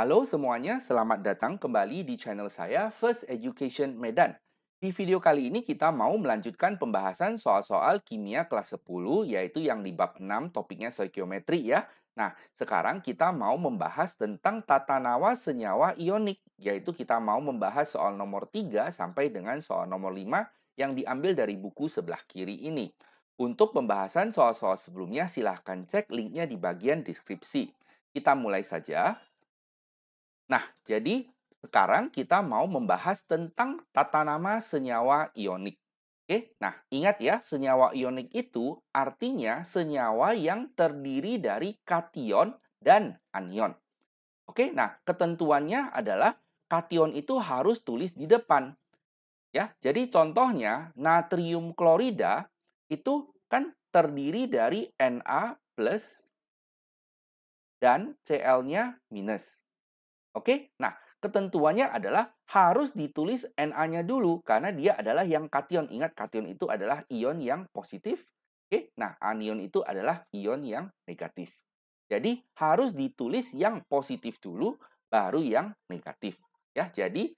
Halo semuanya, selamat datang kembali di channel saya First Education Medan. Di video kali ini kita mau melanjutkan pembahasan soal-soal kimia kelas 10 yaitu yang di bab 6 topiknya stoikiometri ya. Nah, sekarang kita mau membahas tentang tata nawa senyawa ionik, yaitu kita mau membahas soal nomor 3 sampai dengan soal nomor 5 yang diambil dari buku sebelah kiri ini. Untuk pembahasan soal-soal sebelumnya silahkan cek linknya di bagian deskripsi. Kita mulai saja. Nah, jadi sekarang kita mau membahas tentang tata nama senyawa ionik. Oke, nah ingat ya, senyawa ionik itu artinya senyawa yang terdiri dari kation dan anion. Oke, nah ketentuannya adalah kation itu harus tulis di depan. Ya, jadi contohnya natrium klorida itu kan terdiri dari Na plus dan Cl-nya minus. Oke, nah ketentuannya adalah harus ditulis Na-nya dulu karena dia adalah yang kation. Ingat, kation itu adalah ion yang positif. Oke, nah anion itu adalah ion yang negatif. Jadi harus ditulis yang positif dulu, baru yang negatif. Ya, jadi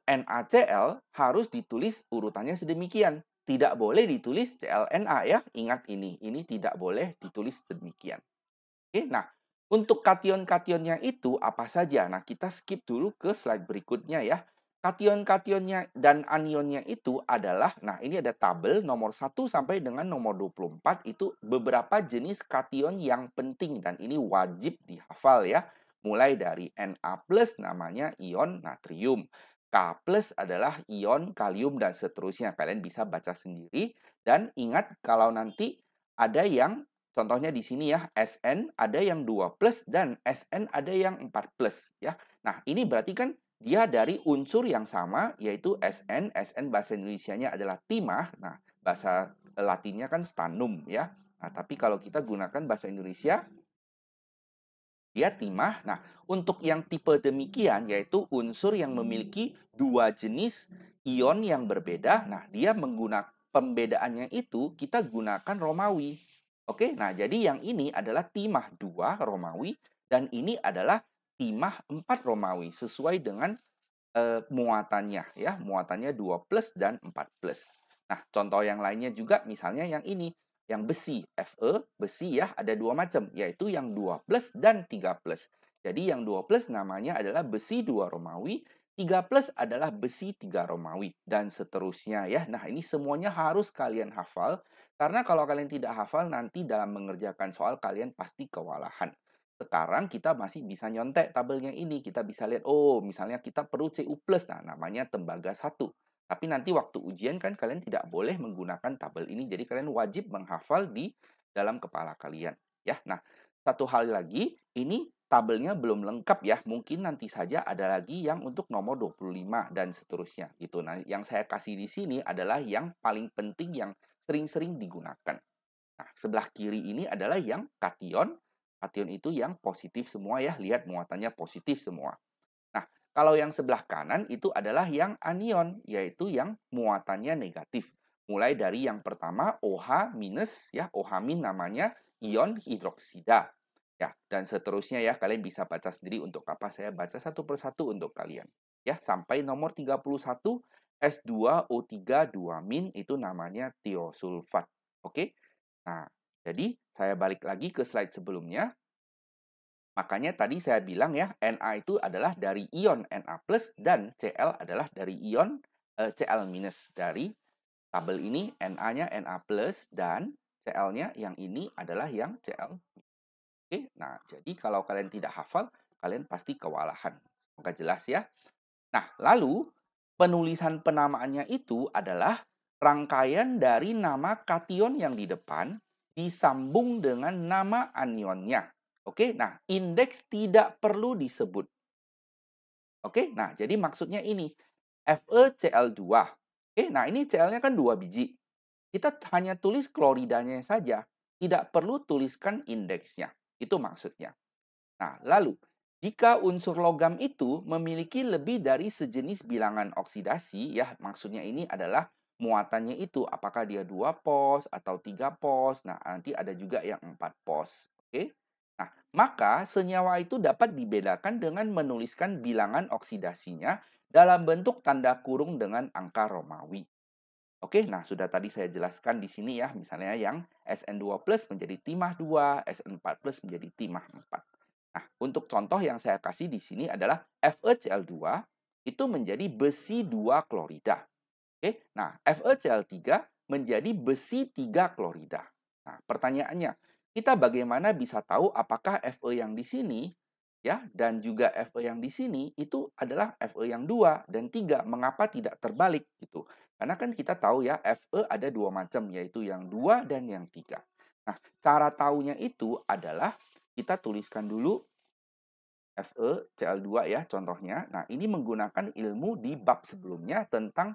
NaCl harus ditulis urutannya sedemikian. Tidak boleh ditulis ClNa ya. Ingat ini tidak boleh ditulis sedemikian. Oke, nah untuk kation-kationnya itu apa saja? Nah, kita skip dulu ke slide berikutnya ya. Kation-kationnya dan anionnya itu adalah, nah ini ada tabel nomor 1 sampai dengan nomor 24 itu beberapa jenis kation yang penting dan ini wajib dihafal ya. Mulai dari Na plus namanya ion natrium. K plus adalah ion kalium dan seterusnya. Kalian bisa baca sendiri. Dan ingat kalau nanti ada yang contohnya di sini ya, Sn ada yang 2 plus dan Sn ada yang 4 plus ya. Nah, ini berarti kan dia dari unsur yang sama yaitu Sn. Sn bahasa Indonesianya adalah timah. Nah, bahasa Latinnya kan stannum ya. Nah, tapi kalau kita gunakan bahasa Indonesia dia timah. Nah, untuk yang tipe demikian yaitu unsur yang memiliki dua jenis ion yang berbeda. Nah, dia menggunakan pembedaannya itu kita gunakan Romawi. Oke, nah jadi yang ini adalah timah 2 Romawi dan ini adalah timah 4 Romawi sesuai dengan muatannya ya, muatannya 2 plus dan 4 plus. Nah, contoh yang lainnya juga misalnya yang ini, yang besi, Fe, besi ya, ada dua macam, yaitu yang 2 plus dan 3 plus. Jadi yang 2 plus namanya adalah besi 2 Romawi, 3 plus adalah besi 3 Romawi, dan seterusnya ya. Nah, ini semuanya harus kalian hafal, karena kalau kalian tidak hafal, nanti dalam mengerjakan soal kalian pasti kewalahan. Sekarang kita masih bisa nyontek tabelnya ini. Kita bisa lihat, oh misalnya kita perlu Cu+, nah namanya tembaga 1. Tapi nanti waktu ujian kan kalian tidak boleh menggunakan tabel ini. Jadi kalian wajib menghafal di dalam kepala kalian. Ya, nah satu hal lagi, ini tabelnya belum lengkap ya. Mungkin nanti saja ada lagi yang untuk nomor 25 dan seterusnya gitu. Nah, yang saya kasih di sini adalah yang paling penting yang sering-sering digunakan. Nah, sebelah kiri ini adalah yang kation. Kation itu yang positif semua ya. Lihat muatannya positif semua. Nah, kalau yang sebelah kanan itu adalah yang anion, yaitu yang muatannya negatif. Mulai dari yang pertama OH minus ya, OH min namanya ion hidroksida. Ya, dan seterusnya ya, kalian bisa baca sendiri untuk apa saya baca satu persatu untuk kalian. Ya, sampai nomor 31 S2O3 2 min itu namanya tiosulfat. Oke? Nah, jadi saya balik lagi ke slide sebelumnya. Makanya tadi saya bilang ya, Na itu adalah dari ion Na plus dan Cl adalah dari ion Cl minus. Dari tabel ini Na-nya Na plus dan Cl-nya yang ini adalah yang Cl. Oke, nah jadi kalau kalian tidak hafal, kalian pasti kewalahan. Semoga jelas ya. Nah, lalu penulisan penamaannya itu adalah rangkaian dari nama kation yang di depan disambung dengan nama anionnya. Oke, nah indeks tidak perlu disebut. Oke, nah jadi maksudnya ini FeCl2. Oke, nah ini Cl-nya kan 2 biji. Kita hanya tulis kloridanya saja, tidak perlu tuliskan indeksnya. Itu maksudnya. Nah, lalu jika unsur logam itu memiliki lebih dari sejenis bilangan oksidasi, ya maksudnya ini adalah muatannya itu apakah dia 2 pos atau 3 pos. Nah, nanti ada juga yang 4 pos. Oke. Nah, Maka senyawa itu dapat dibedakan dengan menuliskan bilangan oksidasinya dalam bentuk tanda kurung dengan angka Romawi. Oke, nah sudah tadi saya jelaskan di sini ya, misalnya yang Sn2+ menjadi timah 2, Sn4+ menjadi timah 4. Nah, untuk contoh yang saya kasih di sini adalah FeCl2 itu menjadi besi 2 klorida. Oke, nah FeCl3 menjadi besi 3 klorida. Nah, pertanyaannya, kita bagaimana bisa tahu apakah Fe yang di sini ya dan juga Fe yang di sini itu adalah Fe yang 2 dan 3? Mengapa tidak terbalik gitu? Karena kan kita tahu ya Fe ada dua macam yaitu yang 2 dan yang 3. Nah, cara taunya itu adalah kita tuliskan dulu FeCl2 ya contohnya. Nah, ini menggunakan ilmu di bab sebelumnya tentang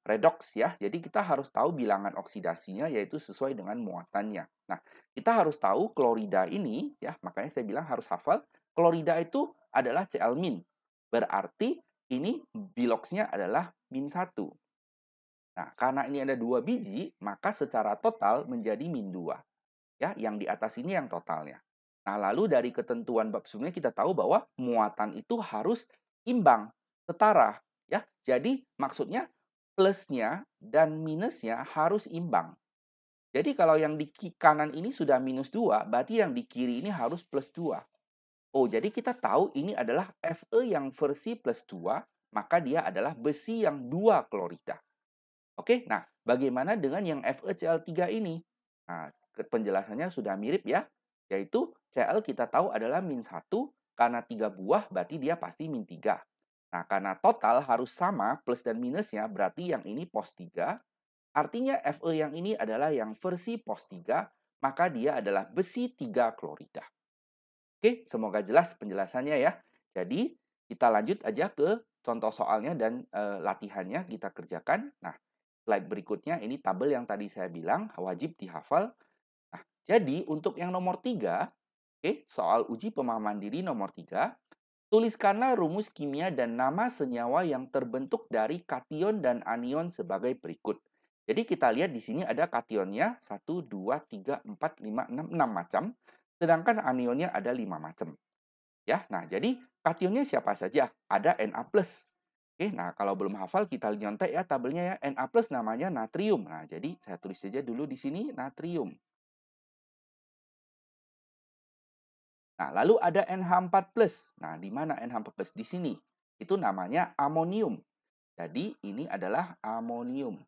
redoks ya. Jadi kita harus tahu bilangan oksidasinya yaitu sesuai dengan muatannya. Nah, kita harus tahu klorida ini ya, makanya saya bilang harus hafal. Klorida itu adalah Cl-. Berarti ini biloxnya adalah -1. Nah, karena ini ada 2 biji, maka secara total menjadi -2. Ya, yang di atas ini yang totalnya. Nah, lalu dari ketentuan bab sebelumnya kita tahu bahwa muatan itu harus imbang, setara, ya. Jadi maksudnya plusnya dan minusnya harus imbang. Jadi kalau yang di kanan ini sudah -2, berarti yang di kiri ini harus +2. Oh, jadi kita tahu ini adalah Fe yang versi +2, maka dia adalah besi yang 2 klorida. Oke, nah bagaimana dengan yang FeCl3 ini? Nah, penjelasannya sudah mirip ya, yaitu Cl kita tahu adalah -1, karena 3 buah berarti dia pasti -3. Nah, karena total harus sama plus dan minusnya, berarti yang ini +3. Artinya Fe yang ini adalah yang versi +3, maka dia adalah besi 3 klorida. Oke, semoga jelas penjelasannya ya. Jadi, kita lanjut aja ke contoh soalnya dan latihannya kita kerjakan. Nah, slide berikutnya ini tabel yang tadi saya bilang wajib dihafal. Nah, jadi untuk yang nomor 3, oke, soal uji pemahaman diri nomor 3, tuliskanlah rumus kimia dan nama senyawa yang terbentuk dari kation dan anion sebagai berikut. Jadi kita lihat di sini ada kationnya 1, 2, 3, 4, 5, 6, 6 macam. Sedangkan anionnya ada 5 macam. Ya, nah jadi kationnya siapa saja? Ada Na+. Oke, nah kalau belum hafal kita nyontek ya tabelnya ya. Na+ namanya natrium. Nah, jadi saya tulis saja dulu di sini natrium. Nah, lalu ada NH4+. Nah, di mana NH4+? Di sini. Itu namanya amonium. Jadi, ini adalah amonium.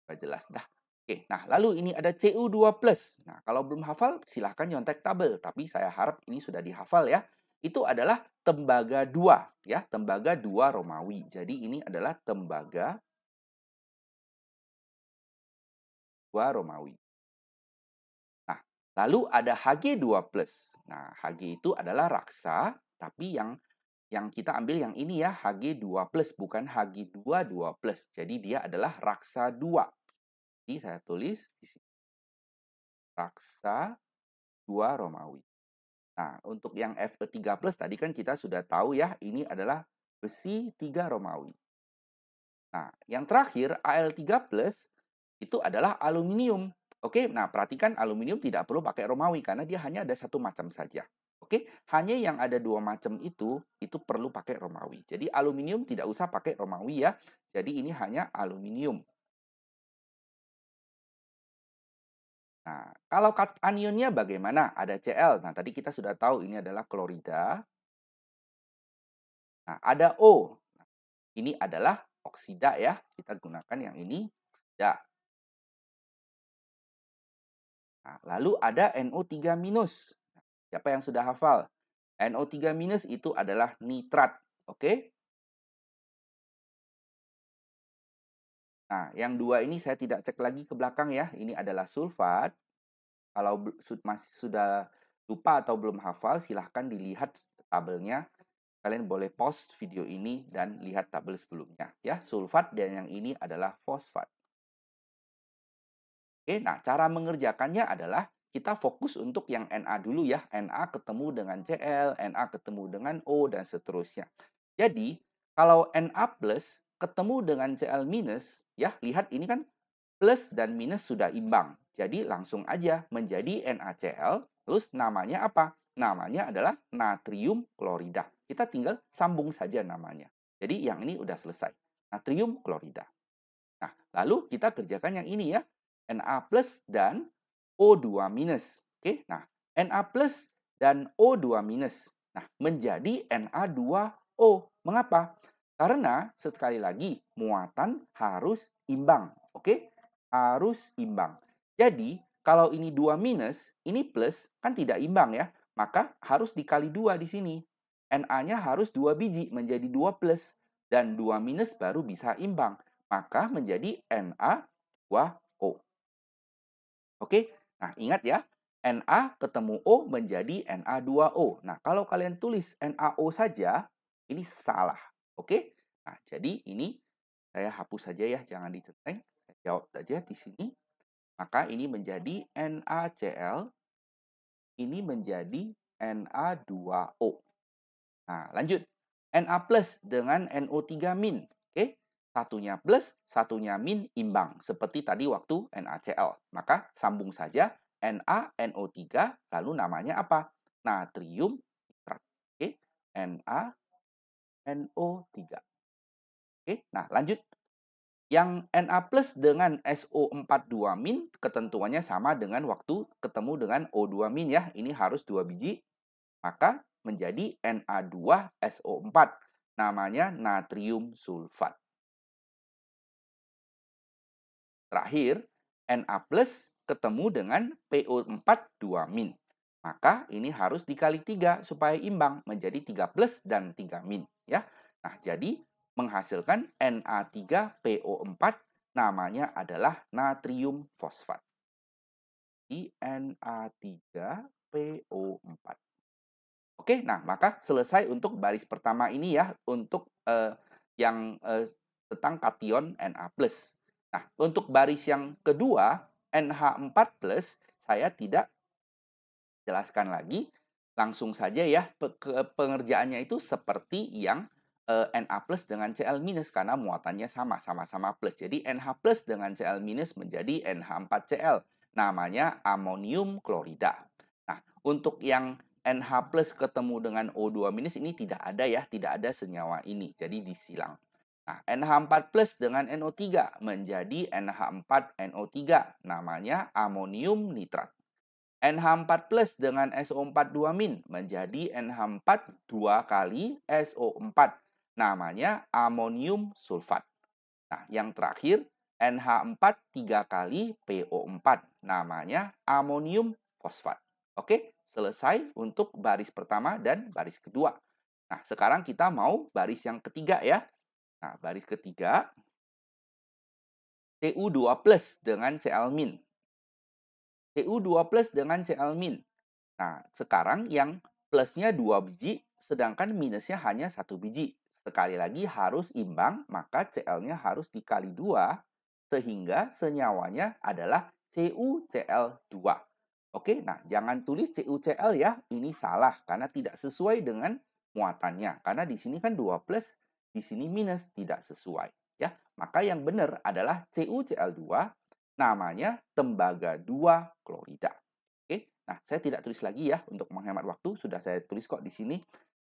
Sudah jelas dah. Oke, nah lalu ini ada Cu2+. Nah, kalau belum hafal silahkan nyontek tabel, tapi saya harap ini sudah dihafal ya. Itu adalah tembaga 2 ya, tembaga 2 Romawi. Jadi ini adalah tembaga 2 Romawi. Nah, lalu ada Hg2+. Nah, Hg itu adalah raksa, tapi yang kita ambil yang ini ya, Hg2+, bukan Hg22+. Jadi dia adalah raksa 2. Jadi saya tulis di sini raksa 2 Romawi. Nah, untuk yang Fe3+ tadi kan kita sudah tahu ya, ini adalah besi 3 Romawi. Nah, yang terakhir Al3+ itu adalah aluminium. Oke, nah perhatikan aluminium tidak perlu pakai Romawi karena dia hanya ada satu macam saja. Oke, hanya yang ada dua macam itu perlu pakai Romawi. Jadi aluminium tidak usah pakai Romawi ya. Jadi ini hanya aluminium. Nah, kalau anionnya bagaimana? Ada Cl. Nah, tadi kita sudah tahu ini adalah klorida. Nah, ada O. Ini adalah oksida ya. Kita gunakan yang ini oksida. Nah, lalu ada NO3-. Siapa yang sudah hafal? NO3- itu adalah nitrat. Oke? Nah, yang dua ini saya tidak cek lagi ke belakang ya. Ini adalah sulfat. Kalau masih sudah lupa atau belum hafal, silahkan dilihat tabelnya. Kalian boleh pause video ini dan lihat tabel sebelumnya. Ya, sulfat dan yang ini adalah fosfat. Oke, nah cara mengerjakannya adalah kita fokus untuk yang Na dulu ya. Na ketemu dengan Cl, Na ketemu dengan O, dan seterusnya. Jadi, kalau Na plus ketemu dengan Cl minus, ya lihat ini kan plus dan minus sudah imbang. jadi langsung aja menjadi NaCl, terus namanya apa? Namanya adalah natrium klorida. Kita tinggal sambung saja namanya. Jadi yang ini udah selesai. Natrium klorida. Nah, lalu kita kerjakan yang ini ya. Na plus dan O2 minus. Oke, nah Na plus dan O2 minus. Nah, menjadi Na2O. Mengapa? Karena sekali lagi muatan harus imbang. Oke, harus imbang. Jadi, kalau ini 2 minus, ini plus, kan tidak imbang ya. Maka harus dikali 2 di sini. Na-nya harus 2 biji menjadi 2 plus. Dan 2 minus baru bisa imbang. Maka menjadi Na2O. Oke, nah ingat ya. Na ketemu O menjadi Na2O. Nah, kalau kalian tulis NaO saja, ini salah. Oke, nah jadi ini saya hapus saja ya, jangan dicenteng. Saya jawab saja di sini. Maka ini menjadi NaCl, ini menjadi Na2O. Nah, lanjut. Na plus dengan NO3 min. Oke, satunya plus, satunya min imbang. Seperti tadi waktu NaCl. Maka sambung saja NaNO3, lalu namanya apa? Natrium nitrat. Oke, NaNO3. Oke, nah lanjut. Yang Na plus dengan SO42 min ketentuannya sama dengan waktu ketemu dengan O2 min ya. Ini harus 2 biji. Maka menjadi Na2SO4. Namanya natrium sulfat. Terakhir, Na plus ketemu dengan PO4 2 min. Maka ini harus dikali 3 supaya imbang menjadi 3 plus dan 3 min. Ya. Nah, jadi menghasilkan Na3PO4 namanya adalah natrium fosfat. Na3PO4. Oke, nah maka selesai untuk baris pertama ini ya, untuk yang tentang kation Na+. Nah, untuk baris yang kedua, NH4+, saya tidak jelaskan lagi, langsung saja ya, pengerjaannya itu seperti yang Na plus dengan Cl minus karena muatannya sama-sama plus. Jadi NH plus dengan Cl minus menjadi NH4Cl. Namanya amonium klorida. Nah, untuk yang NH plus ketemu dengan O2 minus ini tidak ada ya, tidak ada senyawa ini. Jadi disilang. Nah, NH4 plus dengan NO3 menjadi NH4NO3. Namanya amonium nitrat. NH4 plus dengan SO4 2 min menjadi NH4 2 kali SO4. Namanya amonium sulfat. Nah, yang terakhir NH4 3 kali PO4. Namanya amonium fosfat. Oke, selesai untuk baris pertama dan baris kedua. Nah, sekarang kita mau baris yang ketiga ya. Nah, baris ketiga Tu2 plus dengan Cl min. Tu2 plus dengan Cl min. Nah, sekarang yang plusnya 2 biji, sedangkan minusnya hanya 1 biji. Sekali lagi harus imbang, maka Cl-nya harus dikali 2, sehingga senyawanya adalah CuCl2. Oke, nah jangan tulis CuCl ya, ini salah karena tidak sesuai dengan muatannya. Karena di sini kan 2 plus, di sini minus, tidak sesuai. Ya, maka yang benar adalah CuCl2, namanya tembaga 2 klorida. Oke, nah saya tidak tulis lagi ya untuk menghemat waktu, sudah saya tulis kok di sini.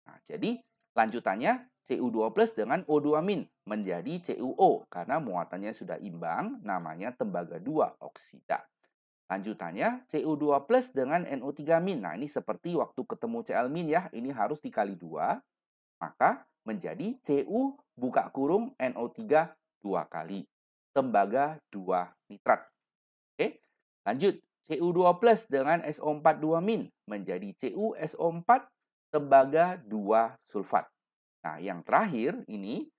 Nah, jadi lanjutannya Cu2 plus dengan O2 min menjadi CuO karena muatannya sudah imbang, namanya tembaga 2 oksida. Lanjutannya Cu2 plus dengan NO3 min. Nah, ini seperti waktu ketemu Cl min ya, ini harus dikali 2, maka menjadi Cu buka kurung NO3 2 kali. Tembaga 2 nitrat. Oke, lanjut. Cu2 plus dengan SO4 2 min menjadi CuSO4 tembaga 2 sulfat. Nah, yang terakhir ini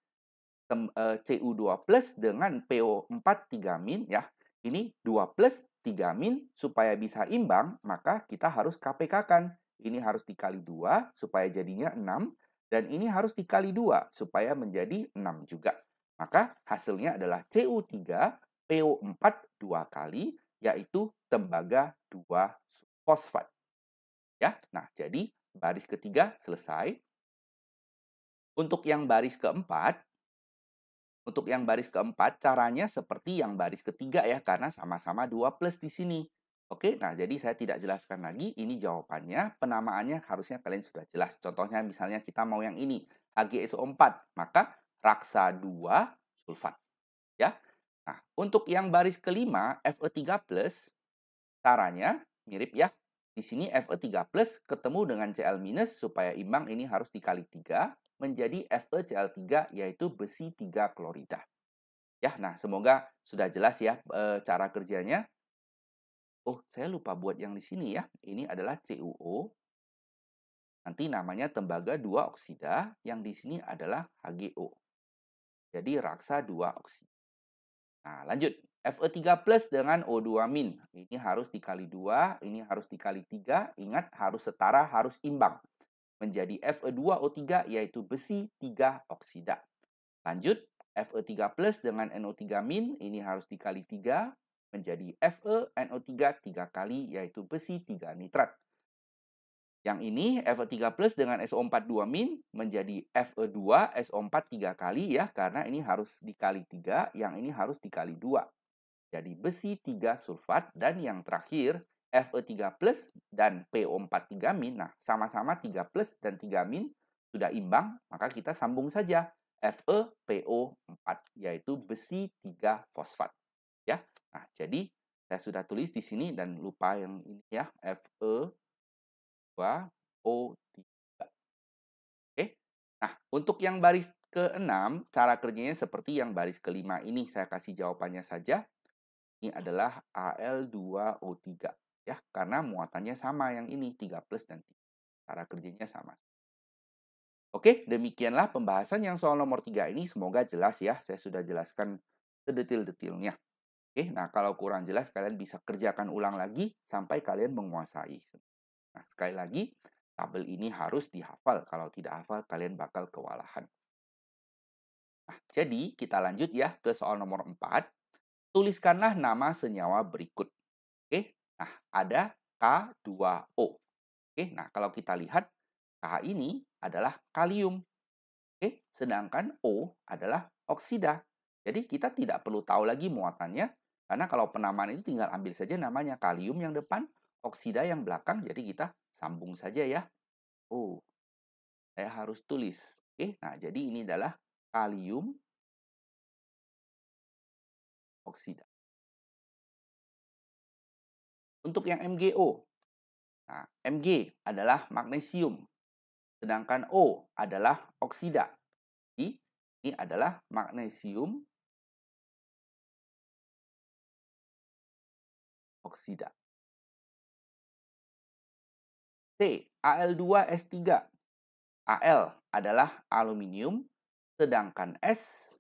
Cu2 plus dengan PO4 3 min ya. Ini 2 plus 3 min supaya bisa imbang, maka kita harus KPK-kan. Ini harus dikali 2 supaya jadinya 6 dan ini harus dikali 2 supaya menjadi 6 juga. Maka hasilnya adalah Cu3 PO4 2 kali yaitu tembaga 2 fosfat. Ya. Nah, jadi baris ketiga selesai. Untuk yang baris keempat, Untuk yang baris keempat, caranya seperti yang baris ketiga ya, karena sama-sama 2 plus di sini. Oke, nah jadi saya tidak jelaskan lagi, ini jawabannya, penamaannya harusnya kalian sudah jelas. Contohnya misalnya kita mau yang ini, HgSO4, maka raksa 2 sulfat. Ya. Nah, untuk yang baris kelima, Fe3+, caranya mirip ya. Di sini Fe3+ ketemu dengan Cl- supaya imbang ini harus dikali 3 menjadi FeCl3 yaitu besi 3 klorida. Ya, nah semoga sudah jelas ya cara kerjanya. Oh, saya lupa buat yang di sini ya. Ini adalah CuO. Nanti namanya tembaga 2 oksida, yang di sini adalah HgO. Jadi raksa 2 oksida. Nah, lanjut. Fe3+ dengan O2-. Ini harus dikali 2, ini harus dikali 3. Ingat, harus setara, harus imbang. Menjadi Fe2O3 yaitu besi 3 oksida. Lanjut, Fe3+ dengan NO3- ini harus dikali 3 menjadi FeNO3 3 kali yaitu besi 3 nitrat. Yang ini Fe3+ dengan SO4 2- menjadi Fe2SO4 3 kali ya, karena ini harus dikali 3, yang ini harus dikali 2. Jadi besi 3 sulfat, dan yang terakhir Fe3+ dan PO4 3-. Nah, sama-sama 3+ dan 3- sudah imbang, maka kita sambung saja FePO4 yaitu besi 3 fosfat. Ya. Nah, jadi saya sudah tulis di sini dan lupa yang ini ya, Fe2O3. Oke. Nah, untuk yang baris ke-6, cara kerjanya seperti yang baris kelima ini. Saya kasih jawabannya saja. Ini adalah Al2O3 ya, karena muatannya sama yang ini 3+ dan 3. Cara kerjanya sama. Oke, demikianlah pembahasan yang soal nomor 3 ini, semoga jelas ya. Saya sudah jelaskan sedetil-detilnya. Oke, nah kalau kurang jelas kalian bisa kerjakan ulang lagi sampai kalian menguasai. Nah, sekali lagi, tabel ini harus dihafal. Kalau tidak hafal, kalian bakal kewalahan. Nah, jadi kita lanjut ya ke soal nomor 4. Tuliskanlah nama senyawa berikut. Oke, nah ada K2O. Oke, nah kalau kita lihat K ini adalah kalium. Oke, sedangkan O adalah oksida. Jadi kita tidak perlu tahu lagi muatannya, karena kalau penamaan itu tinggal ambil saja namanya kalium yang depan, oksida yang belakang, jadi kita sambung saja ya. Oh, saya harus tulis. Oke, nah jadi ini adalah kalium oksida. Untuk yang MgO, nah, Mg adalah magnesium, sedangkan O adalah oksida. Jadi, ini adalah magnesium oksida. T, Al2S3. Al adalah aluminium, sedangkan S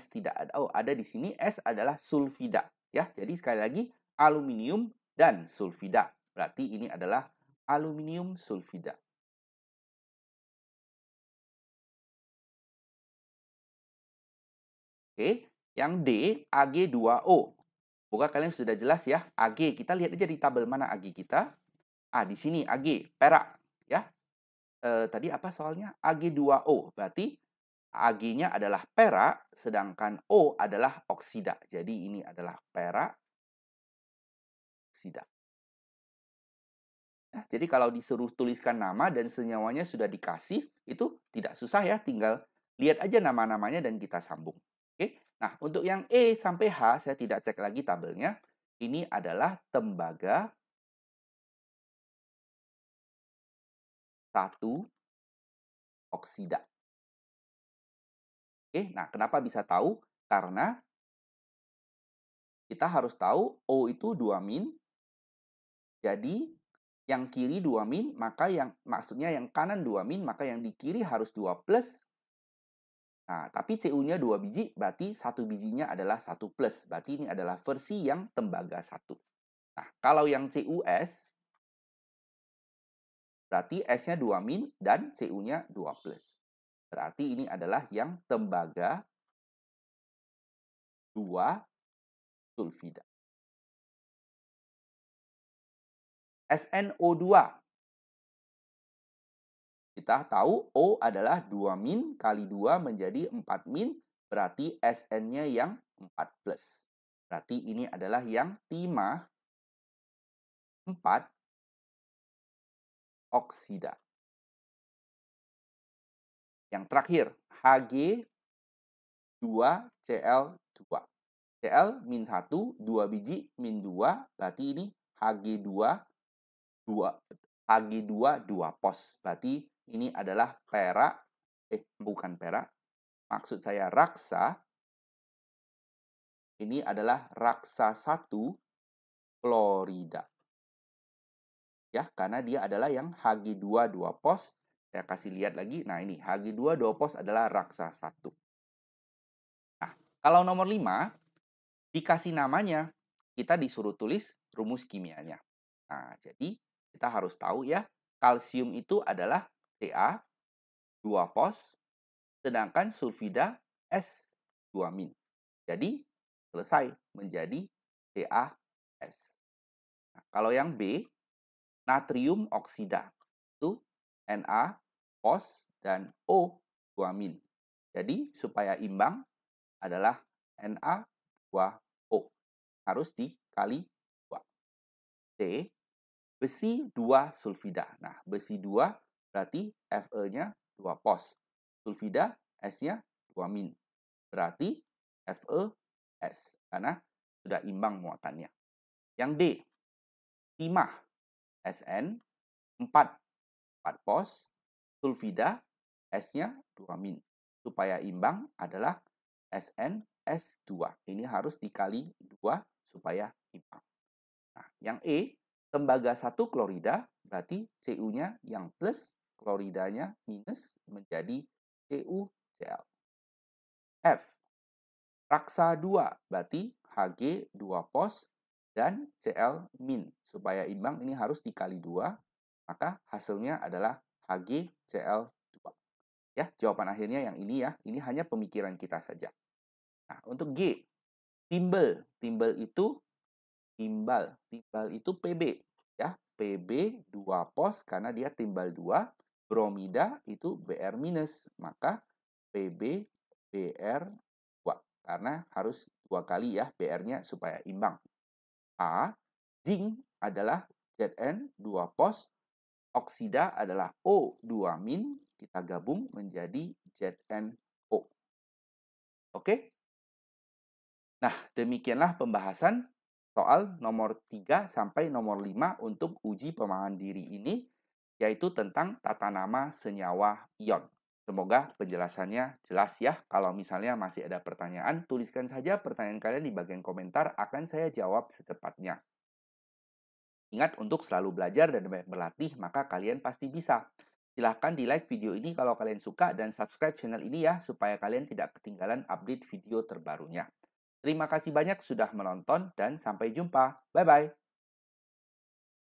tidak ada. Oh, ada di sini S adalah sulfida. Ya, jadi sekali lagi aluminium dan sulfida. Berarti ini adalah aluminium sulfida. Oke, yang D, Ag2O. Semoga kalian sudah jelas ya. Ag, kita lihat aja di tabel mana Ag kita. Ah, di sini Ag, perak. Ya, tadi apa soalnya? Ag2O. Berarti Ag-nya adalah perak, sedangkan O adalah oksida. Jadi ini adalah perak oksida. Nah, jadi kalau disuruh tuliskan nama dan senyawanya sudah dikasih, itu tidak susah ya, tinggal lihat aja nama-namanya dan kita sambung. Oke. Nah, untuk yang E sampai H saya tidak cek lagi tabelnya. Ini adalah tembaga 1 oksida. Oke, nah kenapa bisa tahu? Karena kita harus tahu O itu 2-. Jadi yang kiri 2-, maka yang maksudnya yang kanan 2-, maka yang di kiri harus 2+. Nah, tapi Cu-nya 2 biji, berarti 1 bijinya adalah 1+. Berarti ini adalah versi yang tembaga 1. Nah, kalau yang CuS, berarti S-nya 2- dan Cu-nya 2+. Berarti ini adalah yang tembaga 2 sulfida. SnO2. Kita tahu O adalah 2- kali 2 menjadi 4-, berarti SN-nya yang 4+. Berarti ini adalah yang timah 4 oksida. Yang terakhir, Hg2Cl2. Cl min 1, 2 biji, min 2, berarti ini Hg2, 2 pos. Berarti ini adalah perak, bukan perak, maksud saya raksa. Ini adalah raksa 1 klorida. Ya, karena dia adalah yang Hg2 2 pos. Saya kasih lihat lagi. Nah, ini Hg2 2 pos adalah raksa 1. Nah, kalau nomor 5 dikasih namanya, kita disuruh tulis rumus kimianya. Nah, jadi kita harus tahu ya, kalsium itu adalah Ca 2 pos, sedangkan sulfida S 2 min. Jadi selesai menjadi CaS. Nah, kalau yang B, natrium oksida itu Na pos dan O 2 min. Jadi supaya imbang adalah Na2O. Harus dikali 2. C, besi 2 sulfida. Nah, besi 2 berarti Fe-nya 2 pos. Sulfida S-nya 2 min. Berarti FeS karena sudah imbang muatannya. Yang D, timah Sn 4 pos, sulfida S-nya 2 min. Supaya imbang adalah SnS2. Ini harus dikali 2 supaya imbang. Nah, yang E, tembaga 1 klorida, berarti Cu-nya yang plus, kloridanya minus, menjadi CuCl. F, raksa 2, berarti Hg 2 pos dan Cl min. Supaya imbang ini harus dikali 2, maka hasilnya adalah HgCl2. Ya, jawaban akhirnya yang ini ya. Ini hanya pemikiran kita saja. Nah, untuk G, timbal. Timbal itu Pb ya. Pb 2 pos karena dia timbal 2. Bromida itu Br minus, maka Pb Br 2 karena harus 2 kali ya Br-nya supaya imbang. A, zinc adalah Zn 2 pos, oksida adalah O2 min, kita gabung menjadi ZnO. Oke? Nah, demikianlah pembahasan soal nomor 3 sampai nomor 5 untuk uji pemahaman diri ini, yaitu tentang tata nama senyawa ion. Semoga penjelasannya jelas ya. Kalau misalnya masih ada pertanyaan, tuliskan saja pertanyaan kalian di bagian komentar, akan saya jawab secepatnya. Ingat untuk selalu belajar dan berlatih, maka kalian pasti bisa. Silahkan di like video ini kalau kalian suka dan subscribe channel ini ya, supaya kalian tidak ketinggalan update video terbarunya. Terima kasih banyak sudah menonton dan sampai jumpa. Bye-bye.